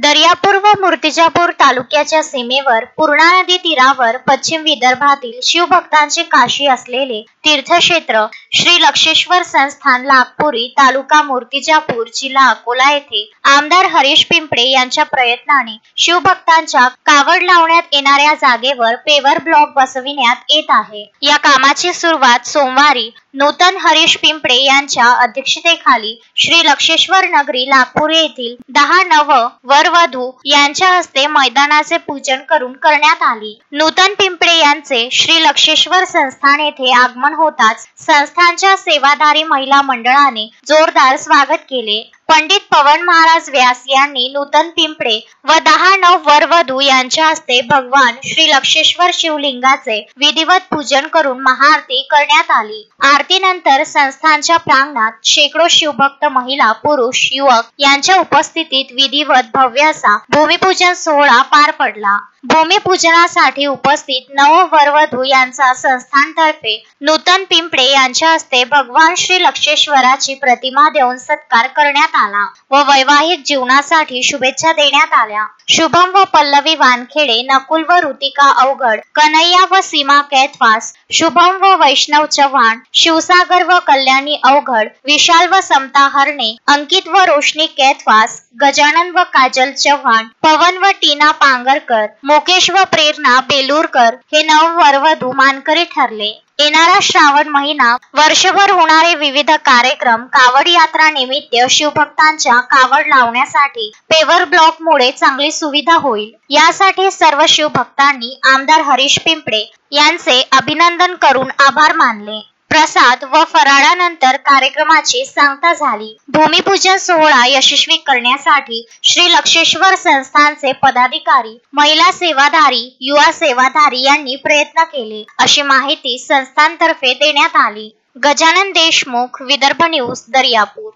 दर्यापूर व मूर्तिजापूर तालुक्याच्या सीमेवर पूर्णा नदी तीरावर पश्चिम विदर्भातील शिवभक्तांचे काशी असलेले तीर्थक्षेत्र श्री लक्षेश्वर संस्थान लाखपुरी तालुका मूर्तिजापूर जिल्हा अकोला येथे आमदार हरीश पिंपळे यांच्या प्रयत्नाने शिवभक्तांच्या कावड लावण्यात येणाऱ्या जागेवर पेवर ब्लॉक बसविण्यात येत आहे। या कामाची सुरुवात सोमवारी नूतन हरीश पिंपळे यांच्या अध्यक्षतेखाली श्री लक्षेश्वर नगरी लाखपुरी येथील 10 नव वरवधू यांच्या हस्ते मैदानाचे पूजन करून करण्यात आली। नूतन पिंपळे यांचे श्री लक्षेश्वर संस्थान येथे आगमन होताच संस्थानच्या सेवाधारी महिला मंडळाने जोरदार स्वागत केले। पंडित पवन महाराज व्यास यांनी नूतन पिंपळे व 10 नव वरवधू यांच्या हस्ते भगवान श्री लक्षेश्वर शिवलिंगाचे विधिवत पूजन करून महाआरती करण्यात आली। आरतीनंतर संस्थानच्या प्रांगणात शेकडो शिवभक्त महिला पुरुष युवक यांच्या उपस्थितीत विधिवत भव्य असा भूमिपूजन सोहळा पार पडला। भूमिपूजनासाठी उपस्थित नव वरवधू यांचा संस्थानतर्फे नूतन पिंपळे यांच्या हस्ते भगवान श्री लक्षेश्वराची प्रतिमा देऊन सत्कार करण्यात आला व वैवाहिक जीवनासाठी शुभेच्छा देण्यात आल्या। शुभम व पल्लवी वानखेडे, नकुल व ऋतिका अवघड, कन्हैया व सीमा कैथवास, शुभम व वैष्णव चव्हाण, शिवसागर व कल्याणी अवघड, विशाल व समता हरणे, अंकित व रोशनी कैथवास, गजानन व काजल चव्हाण, पवन व टीना पांगरकर, मुकेश व प्रेरणा बेलूरकर हे नव वरवधू मानकरी ठरले। येणारा श्रावण महिना, वर्षभर होणारे विविध कार्यक्रम, कावड यात्रा निमित्त शिवभक्तांच्या कावड लावण्यासाठी पेवर ब्लॉक मुळे चांगली सुविधा होईल। यासाठी सर्व शिवभक्तांनी आमदार हरीश पिंपळे यांचे अभिनंदन करून आभार मानले। प्रसाद व फराळानंतर कार्यक्रमाची सांगता झाली। भूमिपूजन सोहळा यशस्वी करण्यासाठी श्री लक्षेश्वर संस्थानचे पदाधिकारी, महिला सेवाधारी, युवा सेवाधारी यांनी प्रयत्न केले अशी माहिती संस्थानतर्फे देण्यात आली। गजानन देशमुख, विदर्भ न्यूज, दर्यापूर।